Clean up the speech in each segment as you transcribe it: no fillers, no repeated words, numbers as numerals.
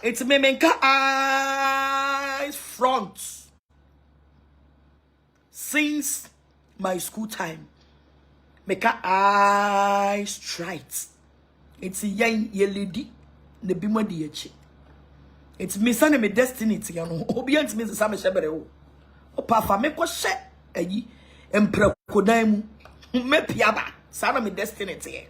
It's me menka eyes front since my school time. Meka eyes straight. It's a young lady, the bimo diachi. It's me son me destiny to you. Obedient me the same shabere. O papa me ko she ayi empre kodan mu me piaba sana me destiny to you.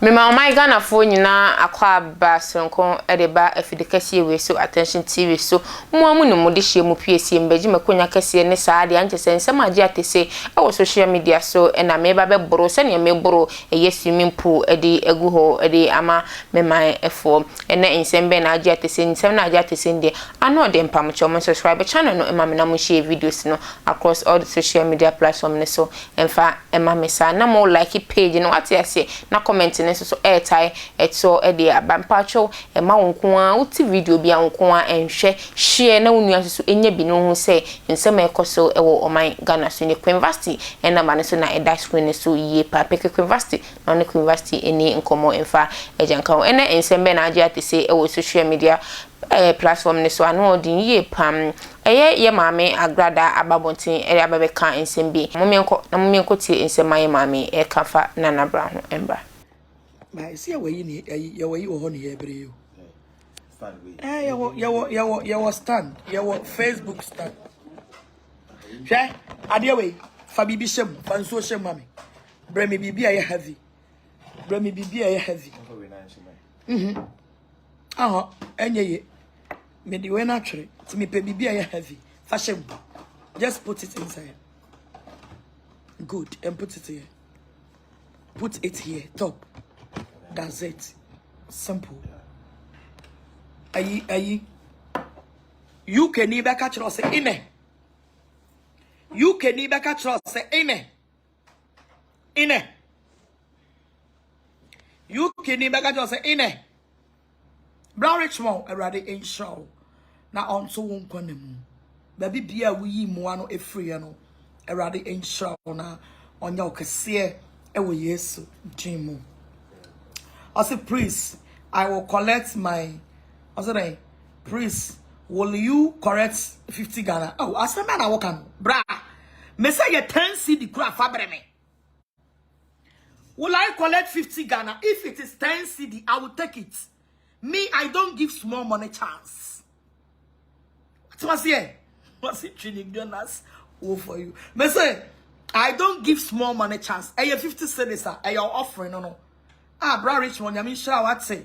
Mema my Ghana for nyina akwa ba sonko edeba afidekasi we so attention TV so mu no mode hye mu piesie mbaji makonya kase ne saade anche sensem age atese e social media so na meba be boro se ne me boro swimming pool edi egu ho edi ama mema efo ene insembe na age atese nsem na age atese ndi ano de mpam chomo subscribe channel no ema me na mo share videos no across all the social media platforms so emfa ema me sa na mo like page no ati ase na comment so airtime eto ede abampacho ema wonko a uti video bia wonko a enhwe share na wonu so enya bi no hu se nsem ekoso ewo oman Ghana so ne University ena ba ne so na eda screen so ye pa peke University na ne University eni nkomo emfa ejanka ena ensembe na age atese ewo social media platform ne so ano odin ye pam ye Maame Agradaa ababontin ere ababeka ensembe momienko tie ensema ye Maame e kafa Nana bra ho emba. My see away ni yawe wo honi ebre yo. Stand we. Yawo stand. Yawo Facebook stand. Hwe ade we fa bibi shem fa nso shem mame. Bra me bibi aye heavy. Bra me bibi aye heavy. Aha enye ye. Me di we na twere. Ti me pe bibi aye heavy. Fa shem. Just put it inside. Good, and put it here. Put it here top. That's it. Simple. Ayi. You can even catch us in it. You can even catch us in it. In it. You can even catch us in it. Brown Richmond, a rather ain't show. Now on so won't condemn. Baby, be a wee moano a free, a rather ain't show now on your cassia. Ewo Yesu Jimu. I said, priest, I will collect my. I said, priest, will you correct 50 Ghana? Oh, I said, man, I walk on. Bra, me say you 10 CD crap fabre me. Will I collect 50 Ghana? If it is 10 CD, I will take it. Me, I don't give small money chance. What's here? What's it? Trinidadians, oh for you. Me say, I don't give small money chance. Aye 50 cedis are your offering no. Ah, bra Richmond, I mean sure what say.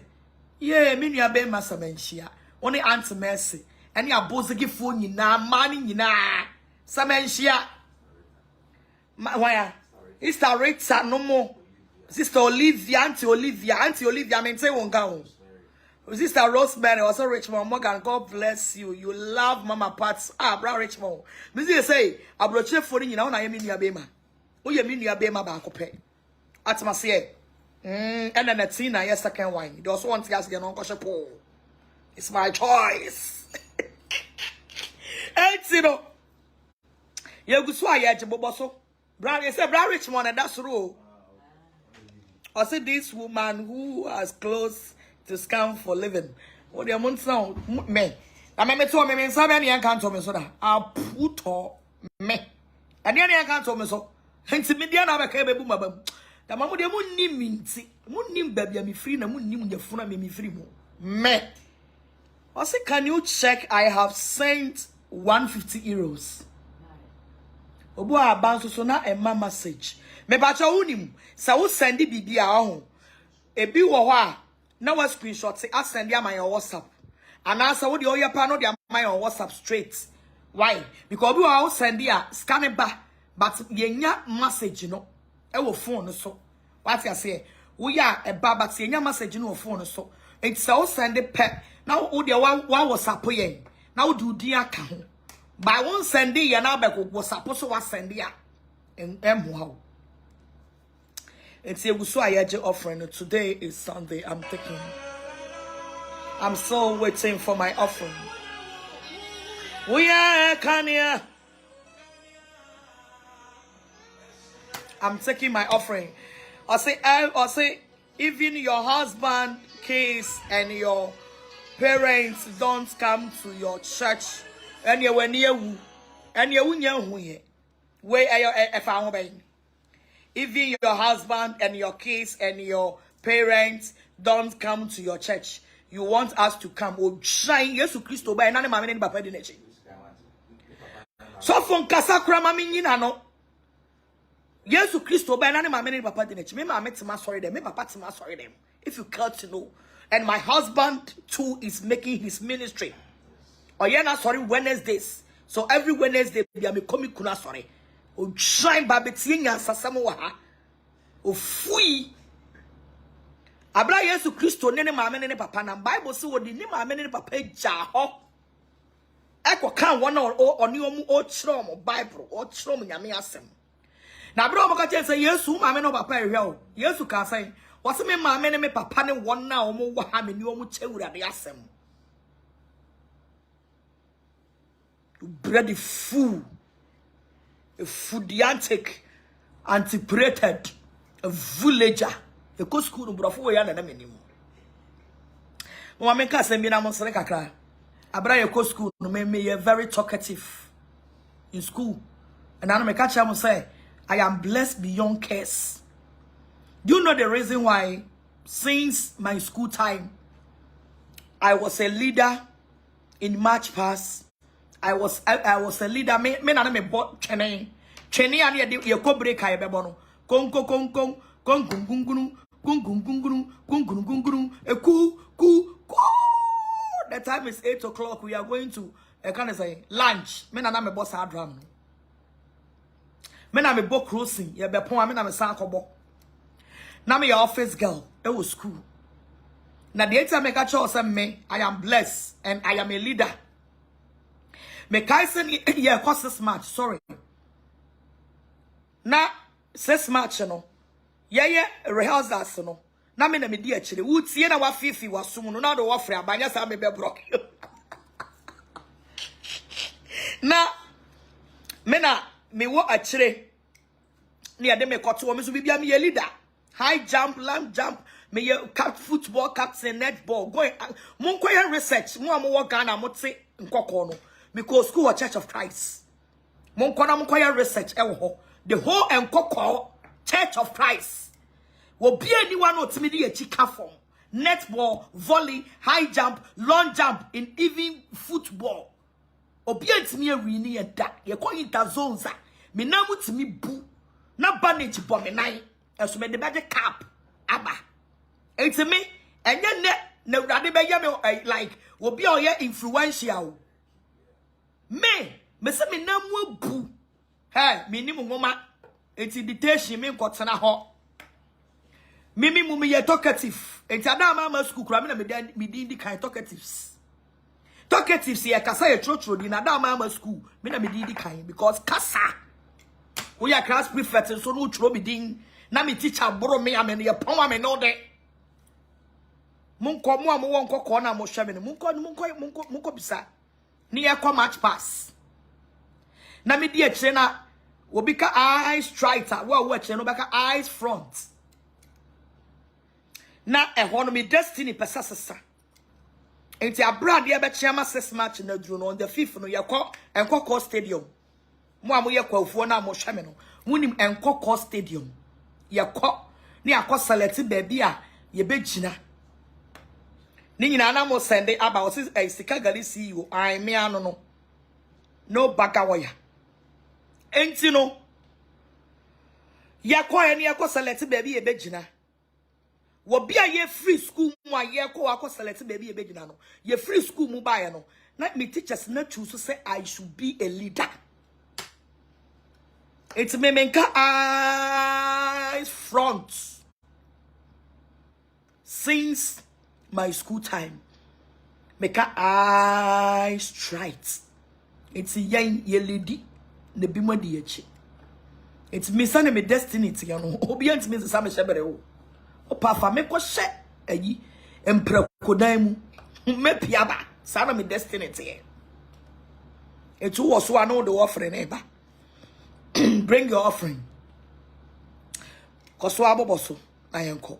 Yeah, me nua be masamanhia. Only Aunt Mercy. Any abozegi phone nyina, money nyina. Samanhia. Why? Sister Rita no more. Sister Olivia, Auntie Olivia, me say won't go. Sister Rosemary, also Richmond Morgan, God bless you. You love Mama Pats. Ah, bra Richmond. Me say, abroche phone nyina, na ye me nua be ma. Wo ye me nua be ma ba akopɛ. Atma say. And then a tina, yes, second wine. They also want to ask you, no, it's my choice. And you know, you go so I had to bosso. Brown, you say, Brown Richmond, and that's true. I said, this woman who has close to scam for living. What do you want sound? Me. I mean, told me, somebody can't tell me so that I put her me. And then I can't tell me so. Hence, Mediana, I came a boom. The mamu de munni minti munni baby me free na munni munye funa me free mo me. I say, can you check? I have sent 150 euros. Obo abanso so na emma message. Me ba cha unim sa wo send bibi a ho. Ebi wo ho a na wa screenshot say send ya my WhatsApp. And answer wo de oya pa no de my WhatsApp straight. Why? Because obi wo send ya scan it back but yenya message no. Ewo phone so what you say we are a baba say nya message no phone so it's so send it pet now wo de one WhatsApp yen now do din aka ho by one send ya na be ko WhatsApp so wa send ya emho it's a so ayaje offering. Today is Sunday. I'm so waiting for my offering. We are Kanye. I'm taking my offering. I say, even your husband, kids, and your parents don't come to your church, and you were near who, and you where are your even your husband and your kids and your parents don't come to your church. You want us to come. Oh, shine Jesus Christ by nane mama ne papa di nechi. So from kasakra mama nyina no. Jesus Christ by nane mama ne papa di nechi. Me mama tima sorry them. Me papa tima sorry them. If you care to know. And my husband too is making his ministry. Or you're not sorry Wednesdays. So every Wednesday we are coming kuna sorry. Oh, shine babeti nyansa samoa. Oh, fui. Abra Yesu Kristo nene maame ne papa na Bible say wo di ne maame ne papa ja ho. Eko kan wona oni omu o kire omo Bible, o kire omo nyame asem. Na abra omo ka say Yesu maame no papa ehwe o. Yesu ka say, wo se me maame ne me papa ne wona omo wo ha me ni omo chewura de asem. You bread the fool. A foodiantic, antipirated, a villager. A co school no brofo ya na na menim. Mo ma menka sem bi na mo sere kakra. Abra ye co school no me very talkative in school. And I make catch am say I am blessed beyond curse. Do you know the reason why? Since my school time, I was a leader in March Pass. I was a leader. Me na me bought training and ye ko break I be bono. Kong the time is 8 o'clock. We are going to kind of say lunch. Me na me boss drum. Me na me book crossing. Ye be pon me na me san kobo. Na me your office girl. It was school. Na the time me catch us me. I am blessed and I am a leader. Me kaisen ye cost this match. Sorry. Na 6 match no. Ye rehearsals no. Na me na me di akire. Wo tie na wa fifi wa sum no na do wa frɛ abanya sa me be broke. Na me wo akire. Ne ade me koto me so bibia me ye leader. High jump, long jump, me ye football captain, netball. Going mon koye research. Mo am wo Ghana mo te nkoko no. Because school or Church of Christ. Mon koye research e wo ho. The whole nkoko Church of Christ. Will be anyone who timidi a chika form. Netball, volley, high jump, long jump, and even football. Obi antimi awini eda. Ye ko intazonza. Me na mutimi bu. Na bandage bo me nan. Eso me de be cap. Aba. Enti me enye ne na urade be ye me like obi oye influential. Me se me na mu bu. Hey, me ni mu ngoma. Enti dictation me nkotena ho. Mimi mumi ye talkative. Enti ada mama school kura me na me di kind talkatives. Talkatives ye kasa ye trotro di na ada mama school me na me di kind because kasa. We are class prefect so no tro me din na me teacher boro me amene ye pon me no de. Munko mu amwo nkoko na mo hwe me munko bisa. Ni ye ko match pass. Na me di akire na obi ka eyes striker wo akire no beka eyes front. Na ehono me destiny pesasesa. Enti abroad ye be chiama 6 match na duro no on the 5th no yekọ enkoko stadium. Mo amu yekwafuo na mo hwe me no. Munim enkoko stadium. Yekọ ni akọ select baby a ye begina. Ni nyina na mo send about sika gali CEO I me ano no. No baga waya. Enti no yekọ ye ni yekọ select baby ye begina. Wobia ye free school mu a ye ko akọ select baby ye begina no. Ye free school mu ba ye no. Na me teachers na choose say I should be a leader. It's me menka eyes front. Since my school time. Meka eyes straight. It's yen ye lady ne bimo di echi. It's me sane me destiny ti no. Obi ant me sa me shebere o. Opa fa me ko hye ayi emprekodan mu. Me piaba sa na me destiny ti. It was one of the offering neighbor. Bring your offering. Koswabo boso na yenko.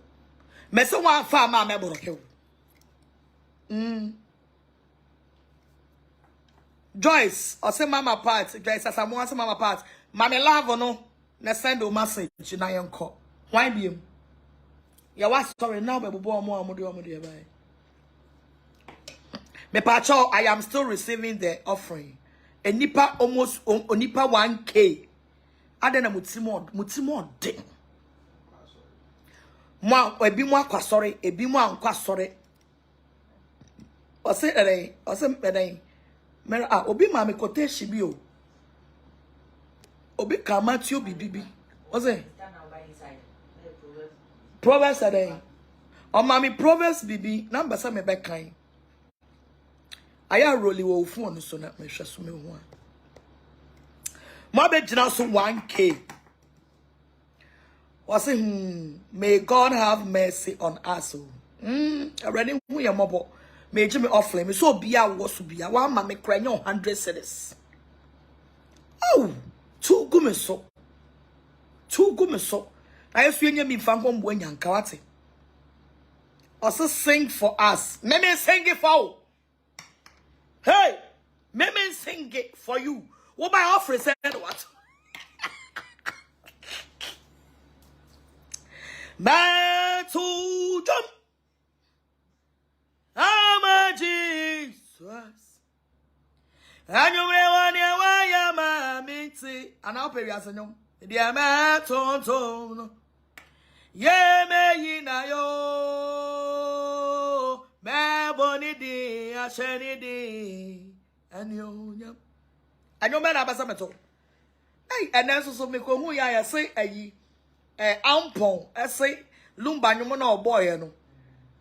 Mese wan fa ma me boroke. Joyce, or say mama part, Joyce as I'm one mama part. Mama love no, na send a message na yenko. Why be him? Ya was sorry now, but more by. Me pacho, I am still receiving the offering. A nipa almost onipa 1K. Adena mutimo ding. Mwa ebi mwa kwa sorry, ebi mwa nkwa sorry. Ose ere. Mera obi ma me kote shibio. Obi kamatio bibibi. Ose Proverbs ere. O mami Proverbs bibi number sa me be kan. Aya roli wo phone so na me hwe so me ho a. Mo be gina so 1K. Was may God have mercy on us. Already we are mobile. May Jimmy offering me so be a was be a 1 man me cry 100 cedis. Oh, 2 gumeso. 2 gumeso. I see me fan from when yan kawate. Also sing for us. Meme sing it for. Hey, Meme sing it for you. What my offering said what? To jump. I'm a Jesus. And you may want your way, Maame. And I'll pay you as a no. Dear man, Tonton. Ye may na yo. Me boni di, a sheni di. And you. And you man, Abasameto. Hey, and then so me come who ya say, ampon say lumba nyomo na oboy no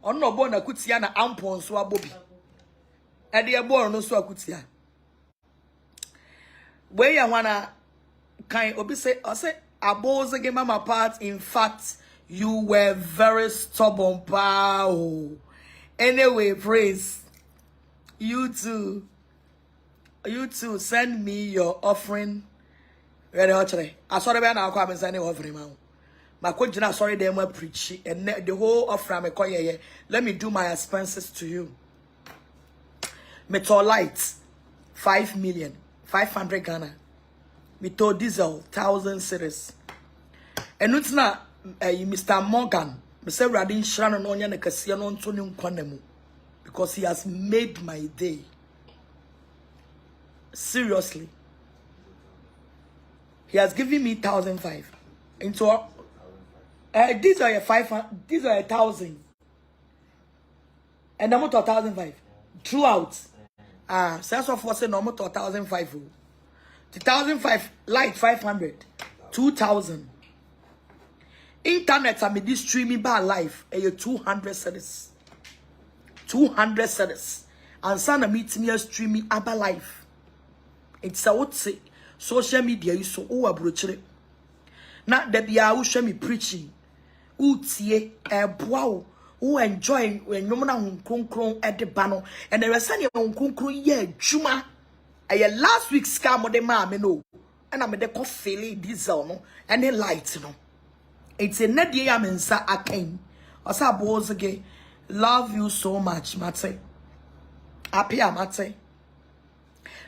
ono obo na kutia na ampon so abobi e de ebo no so akutia we ya wana kan obi say aboze ge mama part. In fact, you were very stubborn pao. Anyway, praise you too send me your offering. Very actually I saw the man now come and send offering man. My coach sorry they were preach and the whole offer me call ye. Let me do my expenses to you. Metal lights 5,500,000 Ghana. Metal diesel 1,000 cedis. And it's not Mr. Morgan. Mr. Radin Shannon on your Cassian on Tony Konemu. Because he has made my day. Seriously. He has given me 1,500. Into these are 500. These are 1,000. And I'm to 1,500 throughout. Sense of force normal to 1,500. The 1,500 light 500. 2,000. Internet I mean this streaming by life. 200 cedis. 200 cedis. And sana meet me streaming about life. It's a what say. Social media you so abrochire. Not that they are show me preaching. Utie boao who enjoy when no man kron at the banner and the rest on kron ye juma. I last week's scam of the Maame no. And I'm the coffee diesel no and the light no. It's a net ye amensa again. Osa boz again. Love you so much, Mate. Apia Mate.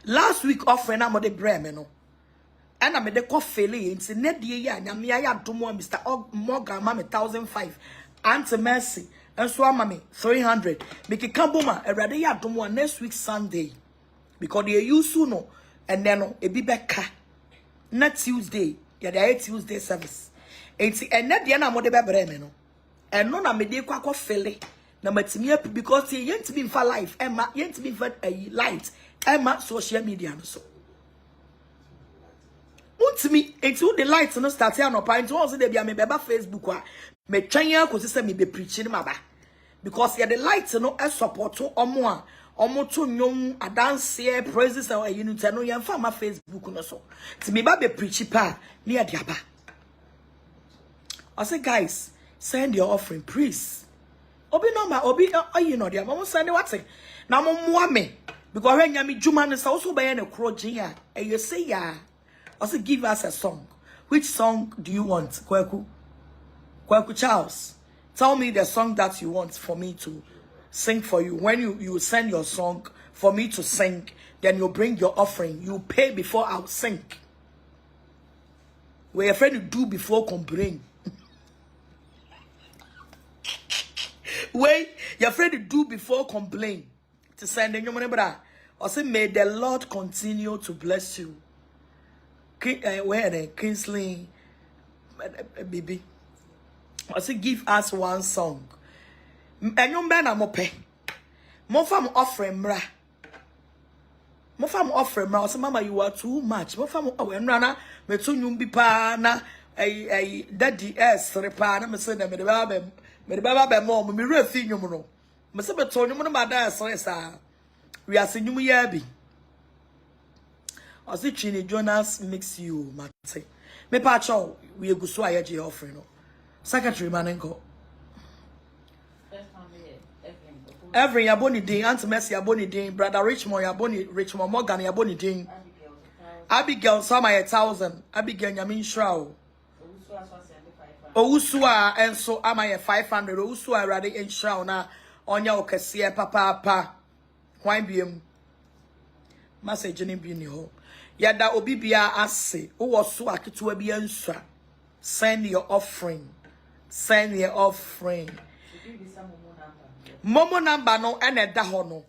Last week offering I'm the bremen no. And I made the coffee into net year and I to more Mr. Morgan, Mammy 1,500. Auntie Mercy, and so Mammy 300. Make a Kamboma, a radia to more next week Sunday. Because they use sooner and then a be back. Not Tuesday, yeah, they Tuesday service. It's a net the end of the Bremeno. And none of me de quack coffee. No matter because he ain't been for life, Emma, ain't been for a light, Emma social media so. Want me into the lights no start here no point once they be me beba Facebook a me twanya ko se me be preaching maba because here the lights no e support omo to nyom adanse praises and you know no yan fa ma Facebook no so ti me ba be preach pa near diaba. I say guys send your offering please. Obi no ma obi you know dia mo send what say na mo moa me Because when Yami Juman is also by a crojia, and you say, yeah, also give us a song. Which song do you want, Kweku? Kweku Charles, tell me the song that you want for me to sing for you. When you send your song for me to sing, then you bring your offering. You pay before I'll sing. We're afraid to do before complain. Wait, you're afraid to do before complain. To send in your money, brother. Or say, may the Lord continue to bless you. Where Kingsley, baby. Or say, give us one song. And you man, I'm okay. More from offering, bra. More from offering, bra. Say, Mama, you are too much. More from Nana, me too nyumbi pa na. Daddy S repa na me say na me de baba be mom me refi nyum no. Me say be to nyum no ma da sa. We are seeing you here be. I see Chini Jonas mix you, Mate. Me pacho, we go so ayaji offering no. Secretary Manenko. Every yaboni ding, Aunt Mercy yaboni ding, Brother Richmond yaboni, Richmond Morgan yaboni ding. Abigail Sama 1,000. Abigail Yamin Shroud. Ousua and so am I 500. Ousua ready in Shroud na onya okasia papa. Why be message ni bi ni ho. Yada obibia ase. O woso aketu abi ansua. Send your offering. Send your offering. Momo number no ene da ho no.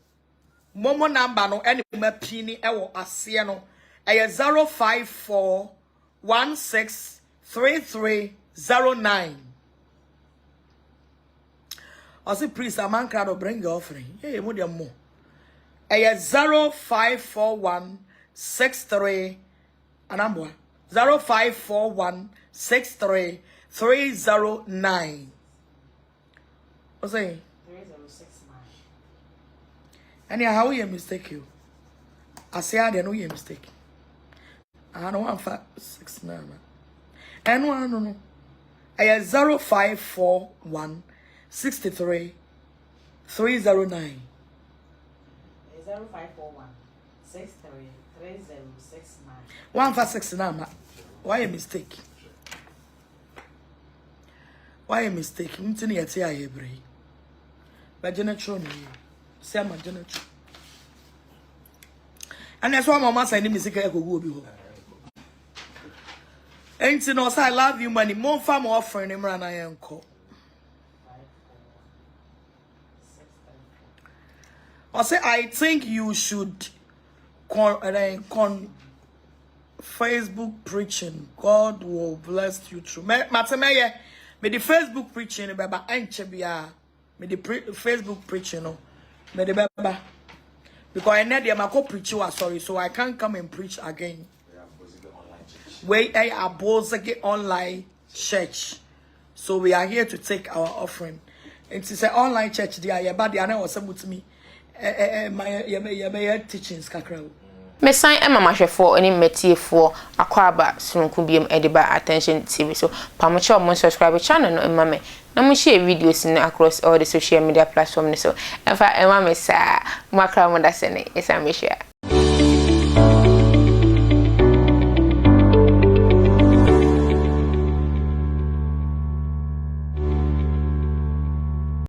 Momo number no ene mapini ewo ase no. 054163309. I say, please, Amankrado, bring your offering. Hey, more than more. 0541633 anambwa 054163309. What's that? 3069. And yeah, how you mistake you? I say I don't know mistake. I don't want 569. And one no. I 0541 63 309. 0541 63 3069. 1569. Why a mistake? Why a mistake? Mtini yati ya Hebrew. But Jenetron, say my Jenetron. And that's why Mama said, "Music I go go be home." Ain't you know? So I love you, money. More farm offering him run I uncle. I say I think you should Facebook preaching. God will bless you through. Matemeye, me the Facebook preaching, baba anchebia. Me the Facebook preaching, no. Me the baba. Because I need them to preach you, sorry, so I can't come and preach again. We are Bozage online church. So we are here to take our offering. It's an online church there, but they are not also with me. My teachings kakra. Me sign Emma Mashefo any metie for akwaba sunku biem ediba attention TV. So pamocha mo subscribe channel no Mame. Na mo share videos in across all the social media platforms so. Enfa Emma me sa makra mo da sene. Esa me share.